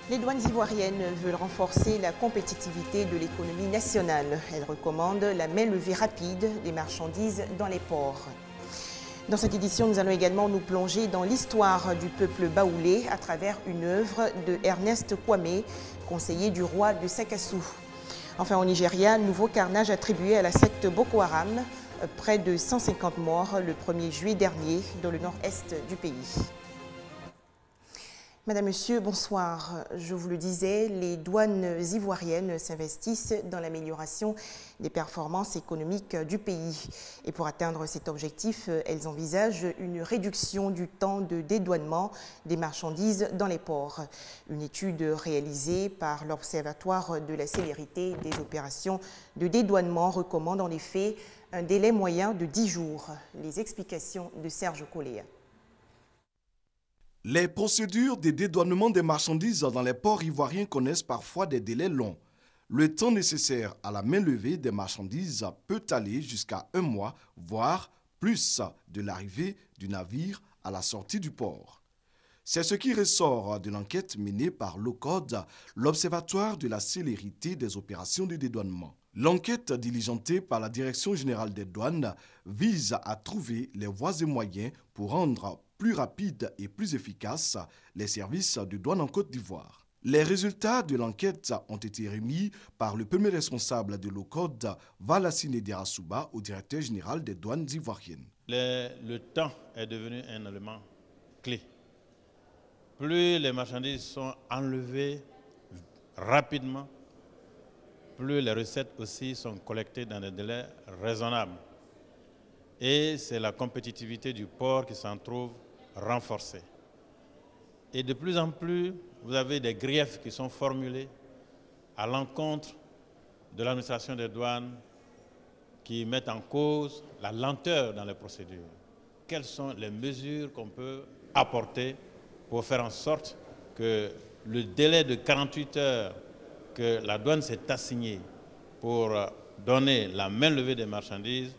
Les douanes ivoiriennes veulent renforcer la compétitivité de l'économie nationale. Elles recommandent la main levée rapide des marchandises dans les ports. Dans cette édition, nous allons également nous plonger dans l'histoire du peuple baoulé à travers une œuvre de Ernest Kwame, conseiller du roi de Sakassou. Enfin, au Nigeria, nouveau carnage attribué à la secte Boko Haram, près de 150 morts le 1er juillet dernier dans le nord-est du pays. Madame, Monsieur, bonsoir. Je vous le disais, les douanes ivoiriennes s'investissent dans l'amélioration des performances économiques du pays. Et pour atteindre cet objectif, elles envisagent une réduction du temps de dédouanement des marchandises dans les ports. Une étude réalisée par l'Observatoire de la célérité des opérations de dédouanement recommande en effet un délai moyen de 10 jours. Les explications de Serge Coléa. Les procédures de dédouanement des marchandises dans les ports ivoiriens connaissent parfois des délais longs. Le temps nécessaire à la main levée des marchandises peut aller jusqu'à 1 mois, voire plus, de l'arrivée du navire à la sortie du port. C'est ce qui ressort de l'enquête menée par l'OCODE, l'Observatoire de la célérité des opérations de dédouanement. L'enquête diligentée par la Direction générale des douanes vise à trouver les voies et moyens pour rendre plus rapides et plus efficaces les services de douane en Côte d'Ivoire. Les résultats de l'enquête ont été remis par le premier responsable de l'OCODE, Valassine Derasouba, au directeur général des douanes ivoiriennes. Le temps est devenu un élément clé. Plus les marchandises sont enlevées rapidement, plus les recettes aussi sont collectées dans des délais raisonnables. Et c'est la compétitivité du port qui s'en trouve renforcée. Et de plus en plus, vous avez des griefs qui sont formulés à l'encontre de l'administration des douanes qui mettent en cause la lenteur dans les procédures. Quelles sont les mesures qu'on peut apporter pour faire en sorte que le délai de 48 heures que la douane s'est assignée pour donner la main levée des marchandises,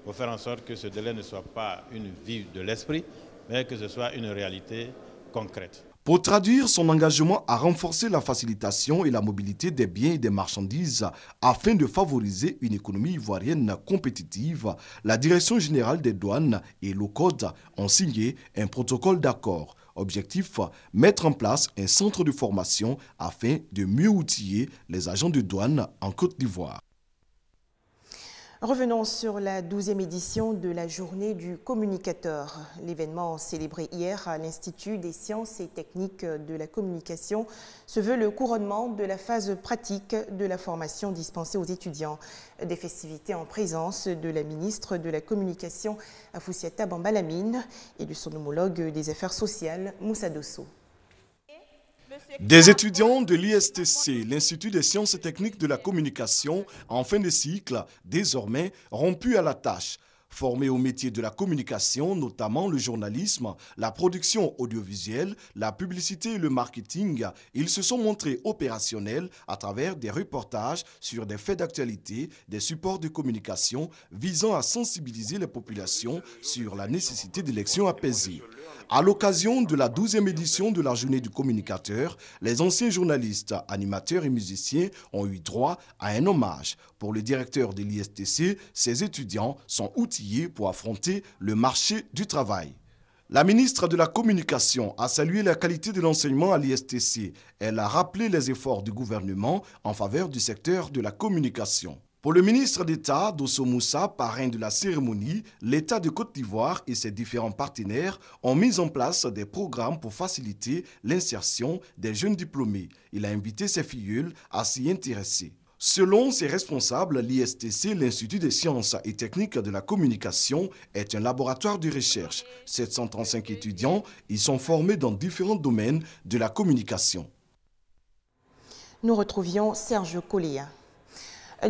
pour faire en sorte que ce délai ne soit pas une vue de l'esprit, mais que ce soit une réalité concrète. Pour traduire son engagement à renforcer la facilitation et la mobilité des biens et des marchandises afin de favoriser une économie ivoirienne compétitive, la Direction générale des douanes et l'OCODE ont signé un protocole d'accord. Objectif, mettre en place un centre de formation afin de mieux outiller les agents de douane en Côte d'Ivoire. Revenons sur la 12e édition de la Journée du communicateur. L'événement célébré hier à l'Institut des sciences et techniques de la communication se veut le couronnement de la phase pratique de la formation dispensée aux étudiants. Des festivités en présence de la ministre de la Communication, Afoussiata Bambalamine, et de son homologue des Affaires sociales, Moussa Dosso. Des étudiants de l'ISTC, l'Institut des sciences et techniques de la communication, en fin de cycle, désormais rompus à la tâche. Formés au métier de la communication, notamment le journalisme, la production audiovisuelle, la publicité et le marketing, ils se sont montrés opérationnels à travers des reportages sur des faits d'actualité, des supports de communication visant à sensibiliser les populations sur la nécessité d'élections apaisées. À l'occasion de la 12e édition de la Journée du communicateur, les anciens journalistes, animateurs et musiciens ont eu droit à un hommage. Pour le directeur de l'ISTC, ces étudiants sont outillés pour affronter le marché du travail. La ministre de la Communication a salué la qualité de l'enseignement à l'ISTC. Elle a rappelé les efforts du gouvernement en faveur du secteur de la communication. Pour le ministre d'État, Dosso Moussa, parrain de la cérémonie, l'État de Côte d'Ivoire et ses différents partenaires ont mis en place des programmes pour faciliter l'insertion des jeunes diplômés. Il a invité ses filleuls à s'y intéresser. Selon ses responsables, l'ISTC, l'Institut des sciences et techniques de la communication, est un laboratoire de recherche. 735 étudiants y sont formés dans différents domaines de la communication. Nous retrouvions Serge Coléa.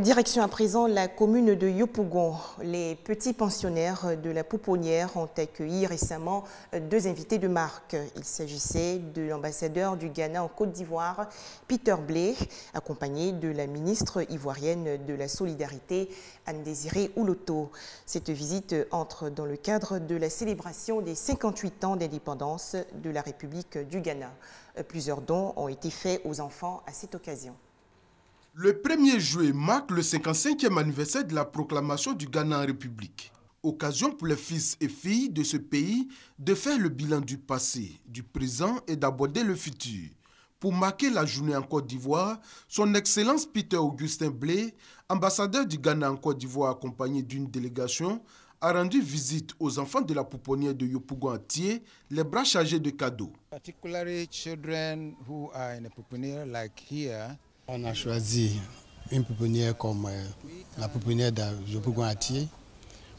Direction à présent la commune de Yopougon. Les petits pensionnaires de la Pouponnière ont accueilli récemment 2 invités de marque. Il s'agissait de l'ambassadeur du Ghana en Côte d'Ivoire, Peter Blay, accompagné de la ministre ivoirienne de la Solidarité, Anne-Désirée Ouloto. Cette visite entre dans le cadre de la célébration des 58 ans d'indépendance de la République du Ghana. Plusieurs dons ont été faits aux enfants à cette occasion. Le 1er juillet marque le 55e anniversaire de la proclamation du Ghana en République. Occasion pour les fils et filles de ce pays de faire le bilan du passé, du présent et d'aborder le futur. Pour marquer la journée en Côte d'Ivoire, son Excellence Peter Augustin Blay, ambassadeur du Ghana en Côte d'Ivoire accompagné d'une délégation, a rendu visite aux enfants de la Pouponnière de Yopougon à Thié, les bras chargés de cadeaux. Particularly children who are in a pouponnière like here. On a choisi une pouponnière comme la pouponnière de Yopougon à Thié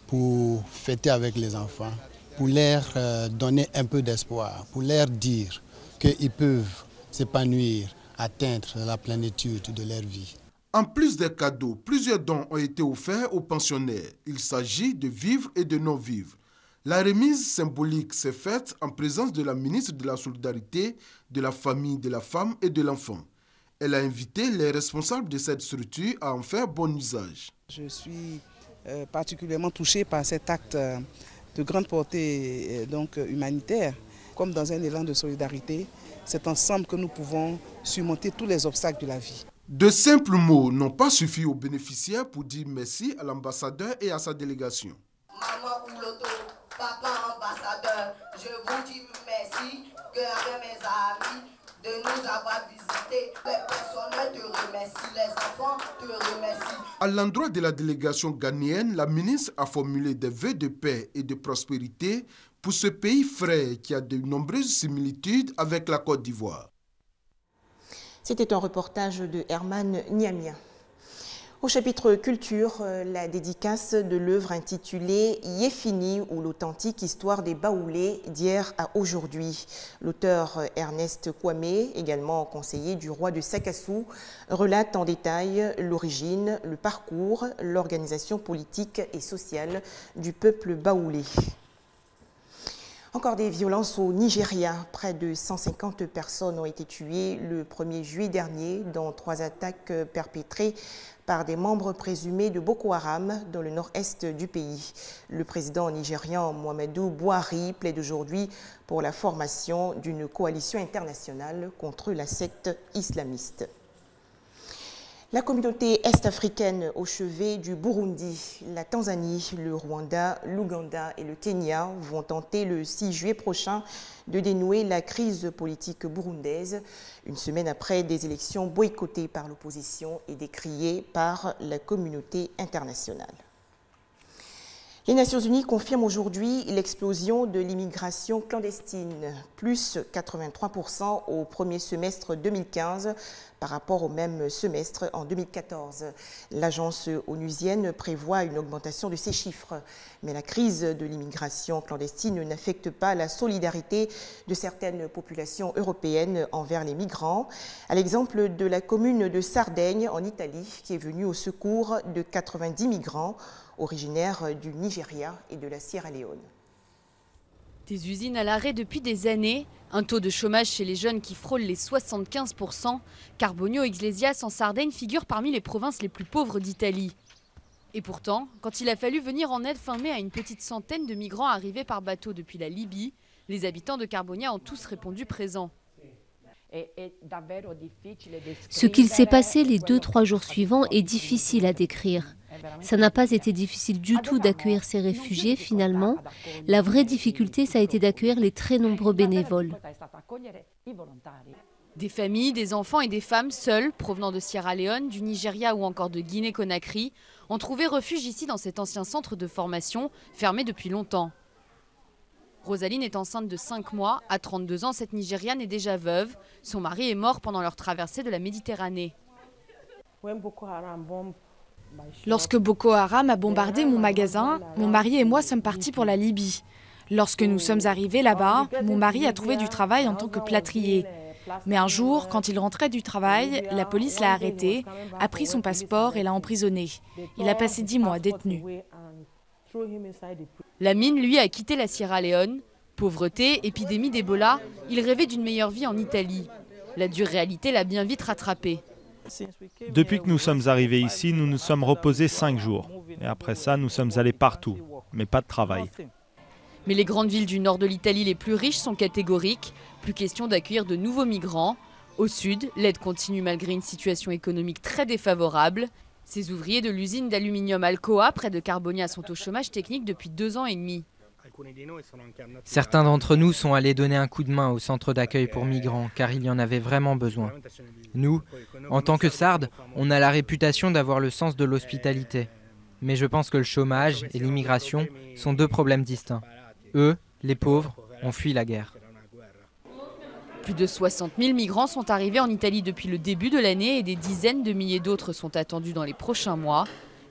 pour fêter avec les enfants, pour leur donner un peu d'espoir, pour leur dire qu'ils peuvent s'épanouir, atteindre la plénitude de leur vie. En plus des cadeaux, plusieurs dons ont été offerts aux pensionnaires. Il s'agit de vivres et de non-vivres. La remise symbolique s'est faite en présence de la ministre de la Solidarité, de la Famille, de la Femme et de l'Enfant. Elle a invité les responsables de cette structure à en faire bon usage. Je suis particulièrement touchée par cet acte de grande portée humanitaire. Comme dans un élan de solidarité, c'est ensemble que nous pouvons surmonter tous les obstacles de la vie. De simples mots n'ont pas suffi aux bénéficiaires pour dire merci à l'ambassadeur et à sa délégation. Maman Ouloto, papa ambassadeur, je vous dis merci avec mes amis de nous avoir visités. Les personnes te remercient, les enfants te remercient. À l'endroit de la délégation ghanéenne, la ministre a formulé des vœux de paix et de prospérité pour ce pays frère qui a de nombreuses similitudes avec la Côte d'Ivoire. C'était un reportage de Herman Niamia. Au chapitre culture, la dédicace de l'œuvre intitulée « Yéfini » ou l'authentique histoire des Baoulés d'hier à aujourd'hui. L'auteur Ernest Kwame, également conseiller du roi de Sakassou, relate en détail l'origine, le parcours, l'organisation politique et sociale du peuple baoulé. Encore des violences au Nigeria. Près de 150 personnes ont été tuées le 1er juillet dernier dans 3 attaques perpétrées par des membres présumés de Boko Haram dans le nord-est du pays. Le président nigérian Muhammadu Buhari plaide aujourd'hui pour la formation d'une coalition internationale contre la secte islamiste. La communauté est-africaine au chevet du Burundi, la Tanzanie, le Rwanda, l'Ouganda et le Kenya vont tenter le 6 juillet prochain de dénouer la crise politique burundaise, une semaine après des élections boycottées par l'opposition et décriées par la communauté internationale. Les Nations Unies confirment aujourd'hui l'explosion de l'immigration clandestine, plus 83% au premier semestre 2015 par rapport au même semestre en 2014. L'agence onusienne prévoit une augmentation de ces chiffres. Mais la crise de l'immigration clandestine n'affecte pas la solidarité de certaines populations européennes envers les migrants. À l'exemple de la commune de Sardaigne en Italie qui est venue au secours de 90 migrants originaires du Nigeria et de la Sierra Leone. Des usines à l'arrêt depuis des années, un taux de chômage chez les jeunes qui frôle les 75%. Carbonio Iglesias en Sardaigne figure parmi les provinces les plus pauvres d'Italie. Et pourtant, quand il a fallu venir en aide fin mai à une petite centaine de migrants arrivés par bateau depuis la Libye, les habitants de Carbonia ont tous répondu présents. Ce qu'il s'est passé les 2-3 jours suivants est difficile à décrire. Ça n'a pas été difficile du tout d'accueillir ces réfugiés finalement. La vraie difficulté, ça a été d'accueillir les très nombreux bénévoles. Des familles, des enfants et des femmes seuls, provenant de Sierra Leone, du Nigeria ou encore de Guinée-Conakry, ont trouvé refuge ici dans cet ancien centre de formation, fermé depuis longtemps. Rosaline est enceinte de 5 mois. À 32 ans, cette Nigériane est déjà veuve. Son mari est mort pendant leur traversée de la Méditerranée. Lorsque Boko Haram a bombardé mon magasin, mon mari et moi sommes partis pour la Libye. Lorsque nous sommes arrivés là-bas, mon mari a trouvé du travail en tant que plâtrier. Mais un jour, quand il rentrait du travail, la police l'a arrêté, a pris son passeport et l'a emprisonné. Il a passé 10 mois détenu. Lamine, lui, a quitté la Sierra Leone. Pauvreté, épidémie d'Ebola, il rêvait d'une meilleure vie en Italie. La dure réalité l'a bien vite rattrapé. Depuis que nous sommes arrivés ici, nous nous sommes reposés 5 jours. Et après ça, nous sommes allés partout, mais pas de travail. Mais les grandes villes du nord de l'Italie les plus riches sont catégoriques. Plus question d'accueillir de nouveaux migrants. Au sud, l'aide continue malgré une situation économique très défavorable. Ces ouvriers de l'usine d'aluminium Alcoa, près de Carbonia, sont au chômage technique depuis 2 ans et demi. Certains d'entre nous sont allés donner un coup de main au centre d'accueil pour migrants, car il y en avait vraiment besoin. Nous, en tant que Sardes, on a la réputation d'avoir le sens de l'hospitalité. Mais je pense que le chômage et l'immigration sont 2 problèmes distincts. Eux, les pauvres, ont fui la guerre. Plus de 60 000 migrants sont arrivés en Italie depuis le début de l'année et des dizaines de milliers d'autres sont attendus dans les prochains mois.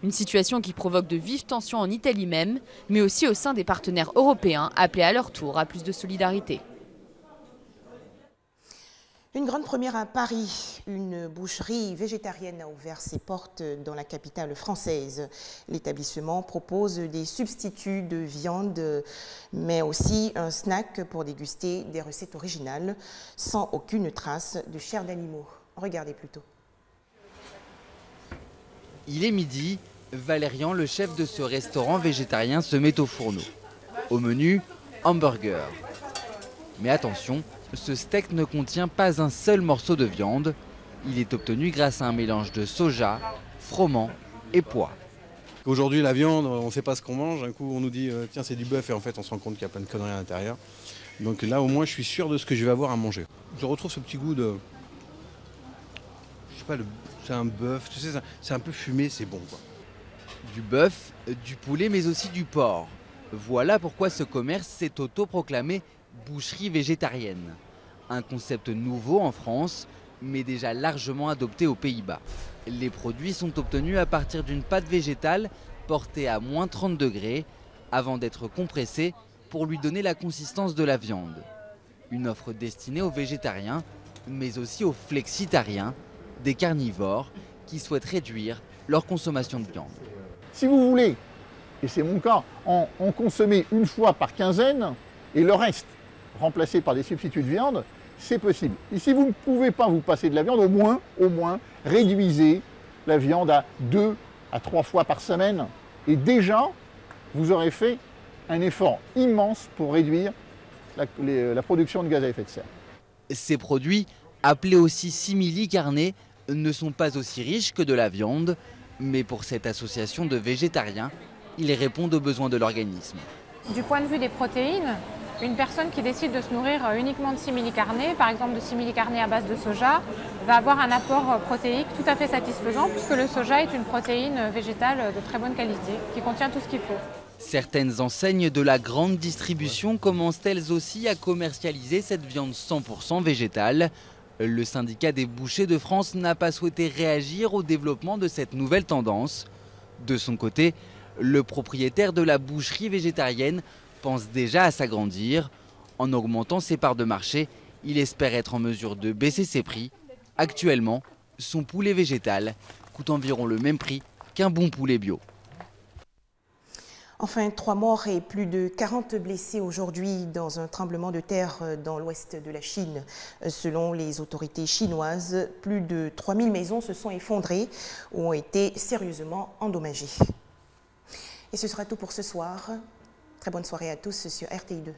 Une situation qui provoque de vives tensions en Italie même, mais aussi au sein des partenaires européens, appelés à leur tour à plus de solidarité. Une grande première à Paris. Une boucherie végétarienne a ouvert ses portes dans la capitale française. L'établissement propose des substituts de viande, mais aussi un snack pour déguster des recettes originales, sans aucune trace de chair d'animaux. Regardez plutôt. Il est midi, Valérian, le chef de ce restaurant végétarien, se met au fourneau. Au menu, hamburger. Mais attention, ce steak ne contient pas un seul morceau de viande. Il est obtenu grâce à un mélange de soja, froment et pois. Aujourd'hui, la viande, on ne sait pas ce qu'on mange. Un coup, on nous dit tiens, c'est du bœuf, et en fait, on se rend compte qu'il y a plein de conneries à l'intérieur. Donc là, au moins, je suis sûr de ce que je vais avoir à manger. Je retrouve ce petit goût de... Je sais pas, c'est un bœuf, tu sais, c'est un peu fumé, c'est bon, quoi. Du bœuf, du poulet, mais aussi du porc. Voilà pourquoi ce commerce s'est autoproclamé boucherie végétarienne. Un concept nouveau en France, mais déjà largement adopté aux Pays-Bas. Les produits sont obtenus à partir d'une pâte végétale portée à moins 30 degrés avant d'être compressée pour lui donner la consistance de la viande. Une offre destinée aux végétariens, mais aussi aux flexitariens, des carnivores qui souhaitent réduire leur consommation de viande. Si vous voulez, et c'est mon cas, en consommer une fois par quinzaine et le reste remplacé par des substituts de viande, c'est possible. Et si vous ne pouvez pas vous passer de la viande, au moins, réduisez la viande à 2 à 3 fois par semaine. Et déjà, vous aurez fait un effort immense pour réduire la production de gaz à effet de serre. Ces produits, appelés aussi simili carne, ne sont pas aussi riches que de la viande, mais pour cette association de végétariens, ils répondent aux besoins de l'organisme. Du point de vue des protéines, une personne qui décide de se nourrir uniquement de simili carne, par exemple de simili carne à base de soja, va avoir un apport protéique tout à fait satisfaisant puisque le soja est une protéine végétale de très bonne qualité qui contient tout ce qu'il faut. Certaines enseignes de la grande distribution commencent elles aussi à commercialiser cette viande 100% végétale. Le syndicat des bouchers de France n'a pas souhaité réagir au développement de cette nouvelle tendance. De son côté, le propriétaire de la boucherie végétarienne pense déjà à s'agrandir. En augmentant ses parts de marché, il espère être en mesure de baisser ses prix. Actuellement, son poulet végétal coûte environ le même prix qu'un bon poulet bio. Enfin, 3 morts et plus de 40 blessés aujourd'hui dans un tremblement de terre dans l'ouest de la Chine. Selon les autorités chinoises, plus de 3000 maisons se sont effondrées ou ont été sérieusement endommagées. Et ce sera tout pour ce soir. Très bonne soirée à tous sur RTI2.